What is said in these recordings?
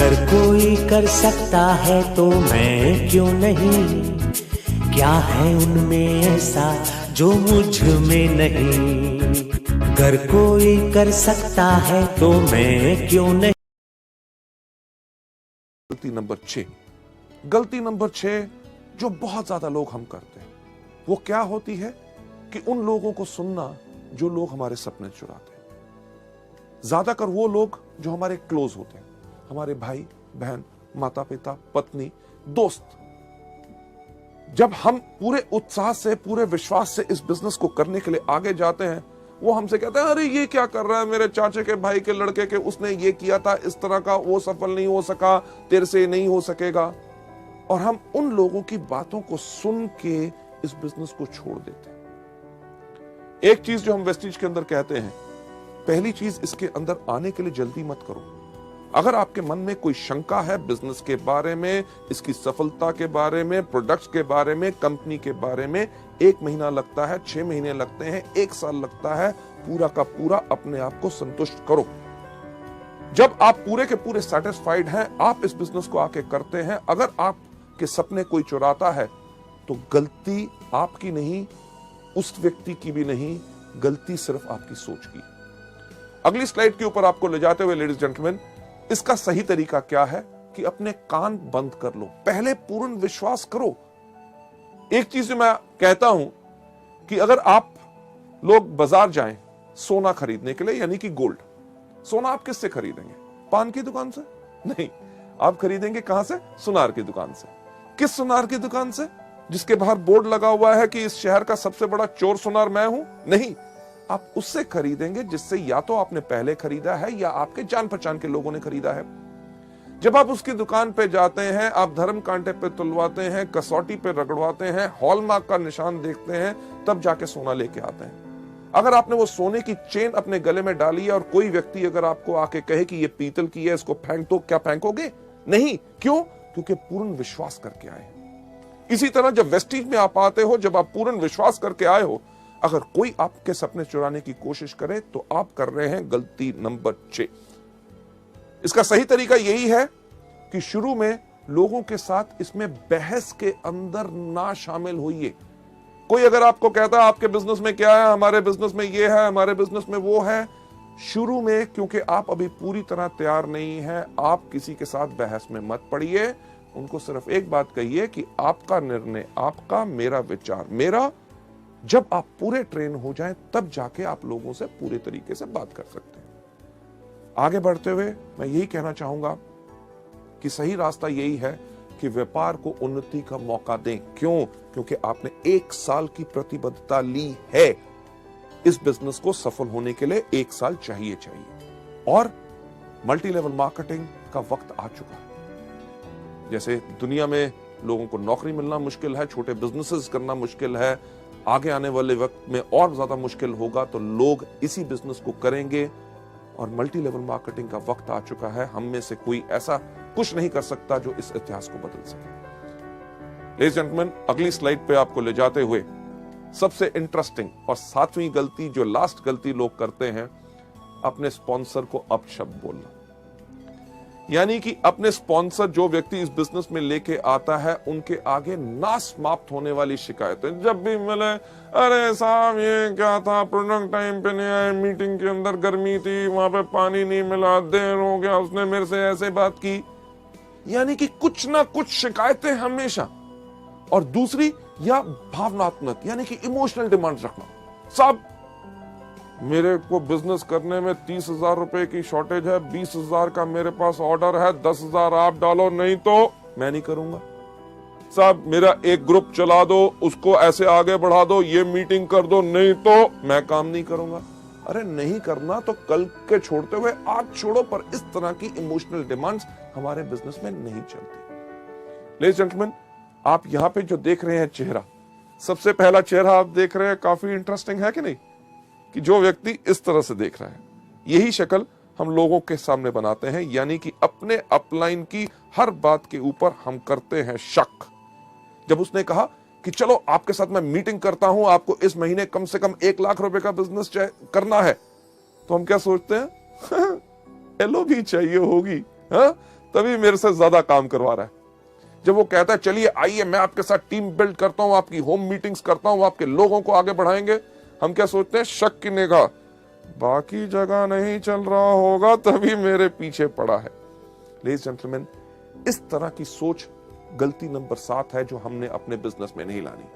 अगर कोई कर सकता है तो मैं क्यों नहीं, क्या है उनमें ऐसा जो मुझ में नहीं। अगर कोई कर सकता है तो मैं क्यों नहीं। गलती नंबर 6, गलती नंबर 6 जो बहुत ज्यादा लोग हम करते हैं वो क्या होती है कि उन लोगों को सुनना जो लोग हमारे सपने चुराते हैं। ज्यादातर वो लोग जो हमारे क्लोज होते हैं, हमारे भाई बहन, माता पिता, पत्नी, दोस्त। जब हम पूरे उत्साह से, पूरे विश्वास से इस बिजनेस को करने के लिए आगे जाते हैं, वो हमसे कहते हैं अरे ये क्या कर रहा है, मेरे चाचे के भाई के लड़के के उसने ये किया था इस तरह का, वो सफल नहीं हो सका, तेरे से नहीं हो सकेगा। और हम उन लोगों की बातों को सुन के इस बिजनेस को छोड़ देते हैं। एक चीज जो हम वेस्टीज के अंदर कहते हैं, पहली चीज इसके अंदर आने के लिए जल्दी मत करो। अगर आपके मन में कोई शंका है बिजनेस के बारे में, इसकी सफलता के बारे में, प्रोडक्ट्स के बारे में, कंपनी के बारे में, 1 महीना लगता है, 6 महीने लगते हैं, 1 साल लगता है, पूरा का पूरा अपने आप को संतुष्ट करो। जब आप पूरे के पूरे सेटिस्फाइड हैं, आप इस बिजनेस को आके करते हैं। अगर आपके सपने कोई चुराता है तो गलती आपकी नहीं, उस व्यक्ति की भी नहीं, गलती सिर्फ आपकी सोच की। अगली स्लाइड के ऊपर आपको ले जाते हुए लेडीज जेंटलमैन, इसका सही तरीका क्या है कि अपने कान बंद कर लो, पहले पूर्ण विश्वास करो। एक चीज जो मैं कहता हूं कि अगर आप लोग बाजार जाएं सोना खरीदने के लिए, यानी कि गोल्ड, सोना आप किससे खरीदेंगे? पान की दुकान से? नहीं, आप खरीदेंगे कहां से? सुनार की दुकान से। किस सुनार की दुकान से? जिसके बाहर बोर्ड लगा हुआ है कि इस शहर का सबसे बड़ा चोर सुनार मैं हूं? नहीं, आप उससे खरीदेंगे जिससे या तो आपने पहले खरीदा है या आपके जान पहचान के लोगों ने खरीदा है। जब आप उसकी दुकान पे जाते हैं, आप धर्म कांटे पे तुलवाते हैं, कसौटी पे रगड़वाते हैं, हॉलमार्क का निशान देखते हैं, तब जाके सोना लेके आते हैं। अगर आपने वो सोने की चेन अपने गले में डाली है और कोई व्यक्ति अगर आपको आके कहे कि ये पीतल की है, इसको फेंक दो, क्या फेंकोगे? नहीं। क्यों? क्योंकि पूर्ण विश्वास करके आए। इसी तरह जब वेस्टीज में आप आते हो, जब आप पूर्ण विश्वास करके आए हो, अगर कोई आपके सपने चुराने की कोशिश करे तो आप कर रहे हैं गलती नंबर 6। इसका सही तरीका यही है कि शुरू में लोगों के साथ इसमें बहस के अंदर ना शामिल होइए। कोई अगर आपको कहता है आपके बिजनेस में क्या है, हमारे बिजनेस में ये है, हमारे बिजनेस में वो है, शुरू में क्योंकि आप अभी पूरी तरह तैयार नहीं है, आप किसी के साथ बहस में मत पड़िए। उनको सिर्फ एक बात कहिए कि आपका निर्णय आपका, मेरा विचार मेरा। जब आप पूरे ट्रेन हो जाएं तब जाके आप लोगों से पूरे तरीके से बात कर सकते हैं। आगे बढ़ते हुए मैं यही कहना चाहूंगा कि सही रास्ता यही है कि व्यापार को उन्नति का मौका दें। क्यों? क्योंकि आपने 1 साल की प्रतिबद्धता ली है। इस बिजनेस को सफल होने के लिए 1 साल चाहिए और मल्टी लेवल मार्केटिंग का वक्त आ चुका है। जैसे दुनिया में लोगों को नौकरी मिलना मुश्किल है, छोटे बिजनेसेस करना मुश्किल है, आगे आने वाले वक्त में और ज्यादा मुश्किल होगा, तो लोग इसी बिजनेस को करेंगे और मल्टी लेवल मार्केटिंग का वक्त आ चुका है। हम में से कोई ऐसा कुछ नहीं कर सकता जो इस इतिहास को बदल सके। लेडीज जेंटलमैन, अगली स्लाइड पे आपको ले जाते हुए सबसे इंटरेस्टिंग और 7वीं गलती, जो लास्ट गलती लोग करते हैं, अपने स्पॉन्सर को अपशब्द बोलना। यानी कि अपने स्पॉन्सर, जो व्यक्ति इस बिजनेस में लेके आता है, उनके आगे ना समाप्त होने वाली शिकायतें जब भी मिले, अरे साहब ये क्या था, प्रोडक्ट टाइम पे नहीं आए, मीटिंग के अंदर गर्मी थी, वहां पे पानी नहीं मिला, देर हो गया, उसने मेरे से ऐसे बात की। यानी कि कुछ ना कुछ शिकायतें हमेशा। और दूसरी, या भावनात्मक, यानी कि इमोशनल डिमांड रखना। साहब मेरे को बिजनेस करने में 30,000 रुपए की शॉर्टेज है, 20,000 का मेरे पास ऑर्डर है, 10,000 आप डालो, नहीं तो मैं नहीं करूंगा। साहब मेरा एक ग्रुप चला दो, उसको ऐसे आगे बढ़ा दो, ये मीटिंग कर दो, नहीं तो मैं काम नहीं करूंगा। अरे नहीं करना तो कल के छोड़ते हुए आज छोड़ो, पर इस तरह की इमोशनल डिमांड्स हमारे बिजनेस में नहीं चलती। लेडीज जेंटलमैन, आप यहां पे जो देख रहे हैं चेहरा, सबसे पहला चेहरा आप देख रहे हैं, काफी इंटरेस्टिंग है कि नहीं? कि जो व्यक्ति इस तरह से देख रहा है, यही शक्ल हम लोगों के सामने बनाते हैं। यानी कि अपने अपलाइन की हर बात के ऊपर हम करते हैं शक। जब उसने कहा कि चलो आपके साथ मैं मीटिंग करता हूं, आपको इस महीने कम से कम 1 लाख रुपए का बिजनेस करना है, तो हम क्या सोचते हैं? एलओ भी चाहिए होगी, हाँ? तभी मेरे से ज्यादा काम करवा रहा है। जब वो कहता है चलिए आइए मैं आपके साथ टीम बिल्ड करता हूं, आपकी होम मीटिंग्स करता हूं, आपके लोगों को आगे बढ़ाएंगे, हम क्या सोचते हैं, शक की निगाह, बाकी जगह नहीं चल रहा होगा तभी मेरे पीछे पड़ा है। लेडीज जेंटलमैन, इस तरह की सोच गलती नंबर 7 है जो हमने अपने बिजनेस में नहीं लानी।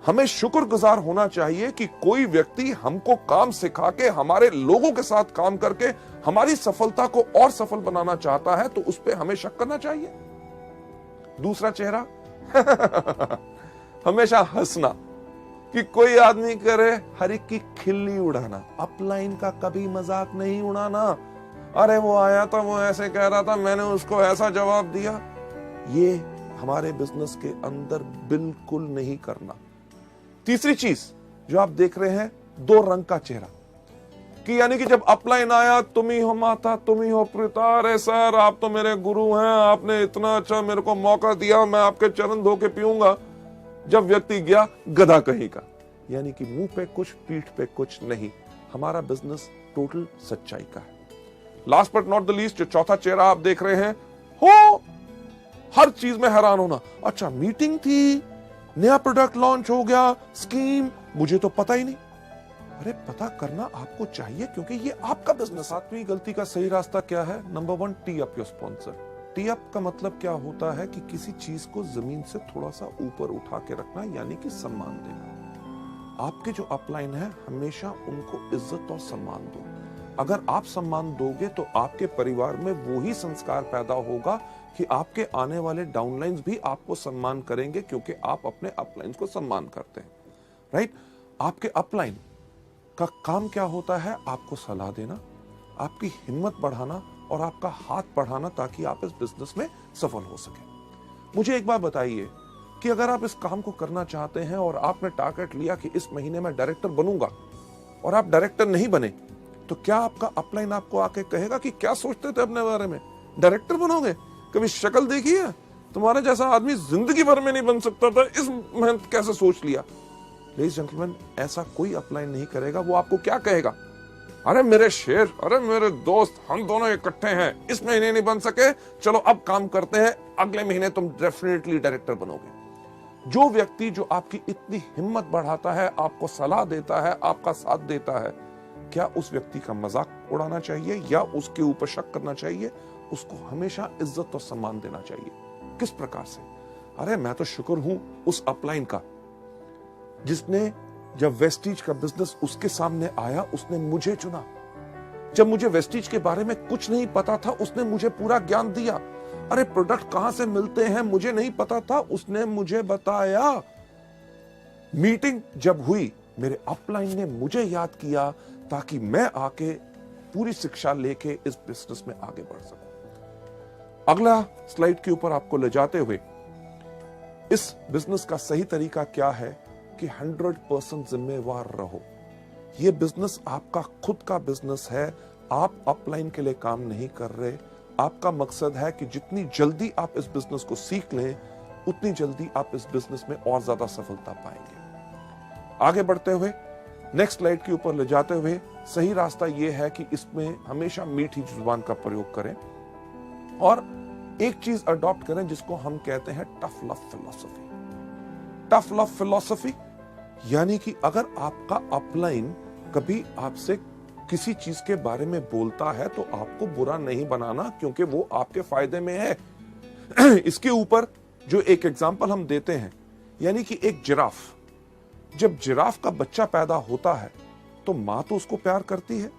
हमें शुक्रगुजार होना चाहिए कि कोई व्यक्ति हमको काम सिखा के, हमारे लोगों के साथ काम करके हमारी सफलता को और सफल बनाना चाहता है, तो उस पर हमें शक करना चाहिए। दूसरा चेहरा हमेशा हंसना, कि कोई आदमी करे हर एक की खिल्ली उड़ाना, अपलाइन का कभी मजाक नहीं उड़ाना। अरे वो आया था, वो ऐसे कह रहा था, मैंने उसको ऐसा जवाब दिया। ये हमारे बिजनेस के अंदर बिल्कुल नहीं करना। तीसरी चीज जो आप देख रहे हैं, 2 रंग का चेहरा, कि यानी कि जब अपलाइन आया, तुम ही हो माता, तुम ही हो पिता, अरे सर आप तो मेरे गुरु हैं, आपने इतना अच्छा मेरे को मौका दिया, मैं आपके चरण धो के पीऊंगा। जब व्यक्ति गया, गधा कहीं का, यानी कि मुंह पे कुछ पीठ पे कुछ नहीं। हमारा बिजनेस टोटल सच्चाई का है। Last but not the least, जो चौथा चेहरा आप देख रहे हैं, हो हर चीज में हैरान होना। अच्छा मीटिंग थी, नया प्रोडक्ट लॉन्च हो गया, स्कीम, मुझे तो पता ही नहीं। अरे पता करना आपको चाहिए, क्योंकि ये आपका बिजनेस। 7वीं गलती का सही रास्ता क्या है? Number 1, T up your sponsor. T up का मतलब क्या होता है कि किसी चीज को जमीन से थोड़ा सा ऊपर उठा के रखना, यानी कि सम्मान देना। आपके जो अपलाइन है, हमेशा उनको इज्जत और सम्मान दो। अगर आप सम्मान दोगे तो आपके परिवार में वो ही संस्कार पैदा होगा कि आपके आने वाले डाउनलाइंस भी आपको सम्मान करेंगे, क्योंकि आप अपने अपलाइंस को सम्मान करते हैं। राइट? आपके अपलाइन का काम क्या होता है? आपको सलाह देना, आपकी हिम्मत बढ़ाना और आपका हाथ बढ़ाना, ताकि आप इस बिजनेस में सफल हो सके। मुझे एक बात बताइए कि अगर आप इस काम को करना चाहते हैं और आपने टारगेट लिया कि इस महीने में डायरेक्टर बनूंगा, और आप डायरेक्टर नहीं बने, तो क्या आपका अपलाइन आपको आके कहेगा कि क्या सोचते थे अपने बारे में, डायरेक्टर बनोगे? कभी शक्ल देखी है? तुम्हारे जैसा आदमी जिंदगी भर में नहीं बन सकता था, इस मेहनत कैसे सोच लिया? लेडीज जेंटलमैन, ऐसा कोई अपलाइन नहीं करेगा। वो आपको क्या कहेगा? अरे मेरे शेर, अरे मेरे दोस्त, हम दोनों इकट्ठे हैं, इस महीने नहीं बन सके, चलो अब काम करते हैं, अगले महीने तुम डेफिनेटली डायरेक्टर बनोगे। जो व्यक्ति जो आपकी इतनी हिम्मत बढ़ाता है, आपको सलाह देता है, आपका साथ देता है, क्या उस व्यक्ति का मजाक उड़ाना चाहिए या उसके ऊपर शक करना चाहिए? उसको हमेशा इज्जत और सम्मान देना चाहिए। किस प्रकार से? अरे मैं तो शुक्र हूं उस अपलाइन का, जिसने जब वेस्टीज का बिजनेस उसके सामने आया, उसने मुझे चुना। जब मुझे वेस्टीज के बारे में कुछ नहीं पता था, उसने मुझे पूरा ज्ञान दिया। अरे प्रोडक्ट कहां से मिलते हैं मुझे नहीं पता था, उसने मुझे बताया। मीटिंग जब हुई, मेरे अपलाइन ने मुझे याद किया, ताकि मैं आके पूरी शिक्षा लेके इस बिजनेस में आगे बढ़ सकूं। अगला स्लाइड के ऊपर आपको ले जाते हुए, इस बिजनेस का सही तरीका क्या है कि 100% जिम्मेवार रहो। यह बिजनेस आपका खुद का बिजनेस है। आप अपलाइन के लिए काम नहीं कर रहे। आपका मकसद है कि जितनी जल्दी आप इस बिजनेस को सीख लें, उतनी जल्दी आप इस बिजनेस में और ज्यादा सफलता पाएंगे। आगे बढ़ते हुए नेक्स्ट स्लाइड के ऊपर ले जाते हुए, सही रास्ता यह है कि इसमें हमेशा मीठी जुबान का प्रयोग करें और एक चीज अडॉप्ट करें जिसको हम कहते हैं tough love philosophy. Tough love philosophy यानी कि अगर आपका अपलाइन कभी आपसे किसी चीज के बारे में बोलता है तो आपको बुरा नहीं बनाना, क्योंकि वो आपके फायदे में है। इसके ऊपर जो एक एग्जांपल हम देते हैं, यानी कि एक जिराफ, जब जिराफ का बच्चा पैदा होता है तो मां तो उसको प्यार करती है।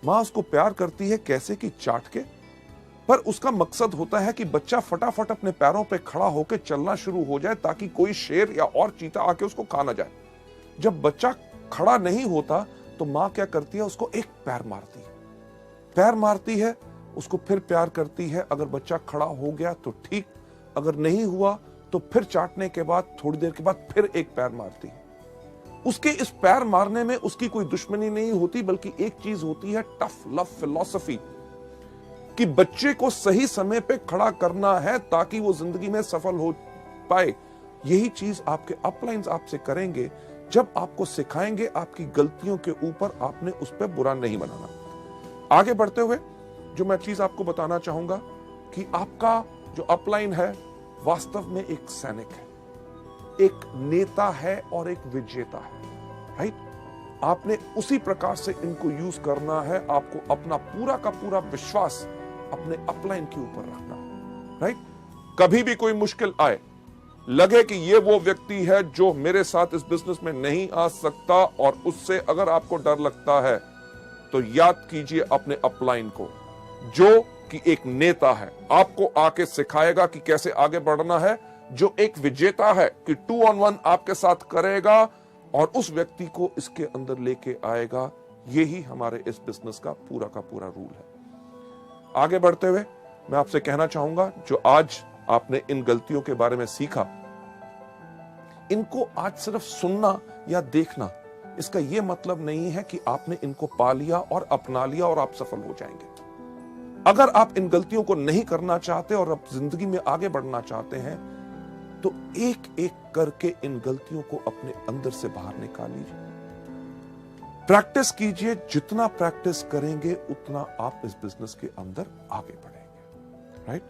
मां उसको प्यार करती है कैसे कि चाट के, पर उसका मकसद होता है कि बच्चा फटाफट अपने पैरों पे खड़ा होकर चलना शुरू हो जाए, ताकि कोई शेर या और चीता आके उसको खा ना जाए। जब बच्चा खड़ा नहीं होता तो मां क्या करती है, उसको एक पैर मारती है। पैर मारती है, उसको फिर प्यार करती है। अगर बच्चा खड़ा हो गया तो ठीक, अगर नहीं हुआ तो फिर चाटने के बाद थोड़ी देर के बाद फिर एक पैर मारती है। उसके इस पैर मारने में उसकी कोई दुश्मनी नहीं होती, बल्कि एक चीज होती है टफ लव फिलॉसफी, कि बच्चे को सही समय पे खड़ा करना है ताकि वो जिंदगी में सफल हो पाए। यही चीज आपके अपलाइंस आपसे करेंगे जब आपको सिखाएंगे आपकी गलतियों के ऊपर आपने उस पर बुरा नहीं बनाना। आगे बढ़ते हुए जो मैं चीज आपको बताना चाहूंगा कि आपका जो अपलाइन है वास्तव में एक सैनिक है, एक नेता है और एक विजेता है, राइट? आपने उसी प्रकार से इनको यूज करना है। आपको अपना पूरा का पूरा विश्वास अपने अपलाइन के ऊपर रखना है, राइट? कभी भी कोई मुश्किल आए, लगे कि ये वो व्यक्ति है जो मेरे साथ इस बिजनेस में नहीं आ सकता, और उससे अगर आपको डर लगता है तो याद कीजिए अपने अपलाइन को, जो कि एक नेता है, आपको आके सिखाएगा कि कैसे आगे बढ़ना है, जो एक विजेता है कि 2 on 1 आपके साथ करेगा और उस व्यक्ति को इसके अंदर लेके आएगा। यही हमारे इस बिजनेस का पूरा रूल है। आगे बढ़ते हुए मैं आपसे कहना चाहूंगा, जो आज आपने इन गलतियों के बारे में सीखा, इनको आज सिर्फ सुनना या देखना, इसका यह मतलब नहीं है कि आपने इनको पा लिया और अपना लिया और आप सफल हो जाएंगे। अगर आप इन गलतियों को नहीं करना चाहते और अब जिंदगी में आगे बढ़ना चाहते हैं, तो एक एक करके इन गलतियों को अपने अंदर से बाहर निकाल लीजिए, प्रैक्टिस कीजिए। जितना प्रैक्टिस करेंगे उतना आप इस बिजनेस के अंदर आगे बढ़ेंगे, राइट?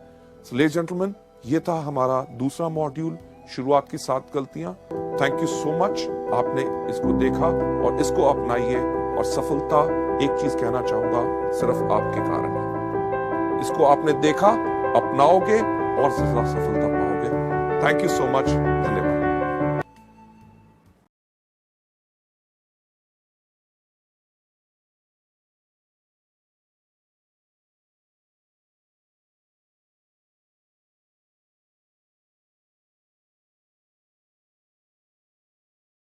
सो लेडीज जेंटलमैन, ये था हमारा दूसरा मॉड्यूल, शुरुआत की 7 गलतियां। थैंक यू सो मच, आपने इसको देखा और इसको अपनाइए, और सफलता, एक चीज कहना चाहूंगा, सिर्फ आपके कारण है। इसको आपने देखा, अपनाओगे और ज्यादा सफलता पाओगे। थैंक यू सो मच, धन्यवाद।